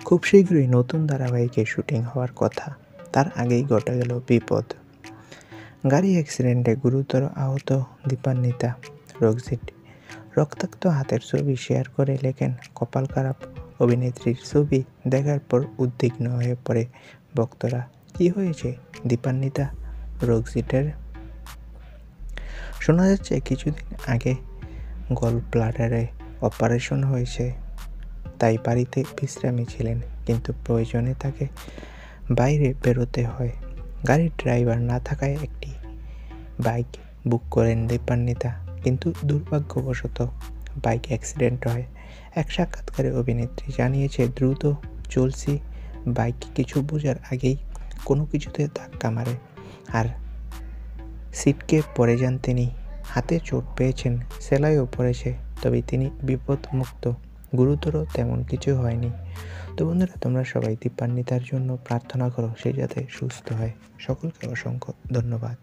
খুব শীঘ্রই নতুন ধারাবাহিকের শুটিং হওয়ার কথা, তার আগেই ঘটে গেল বিপদ। গাড়ি অ্যাক্সিডেন্টে গুরুতর আহত দীপান্বিতা রক্সিট রক্তাক্ত হাতের ছবি শেয়ার করে লেখেন, কপাল খারাপ অভিনেত্রীর ছবি দেখার পর উদ্বিগ্ন হয়ে পড়ে ভক্তরা। কি হয়েছে দীপান্বিতা রক্সিটের? শোনা যাচ্ছে কিছুদিন আগে গল ব্লাডারে অপারেশন হয়েছে, তাই বাড়িতে বিশ্রামে ছিলেন, কিন্তু প্রয়োজনে তাকে বাইরে বেরোতে হয়। গাড়ির ড্রাইভার না থাকায় একটি বাইক বুক করেন দীপান্বিতা, কিন্তু দুর্ভাগ্যবশত বাইক অ্যাক্সিডেন্ট হয়। এক সাক্ষাৎকারে অভিনেত্রী জানিয়েছে, দ্রুত চলছি, বাইক কিছু বোঝার আগেই কোনো কিছুতে ধাক্কা মারে আর সিটকে পড়ে যান তিনি। হাতে চোট পেয়েছেন, সেলাইও পড়েছে, তবে তিনি বিপদমুক্ত, গুরুতর তেমন কিছু হয়নি। তো বন্ধুরা, তোমরা সবাই দীপান্বিতার জন্য প্রার্থনা করো, সে যাতে সুস্থ হয়। সকলকে অসংখ্য ধন্যবাদ।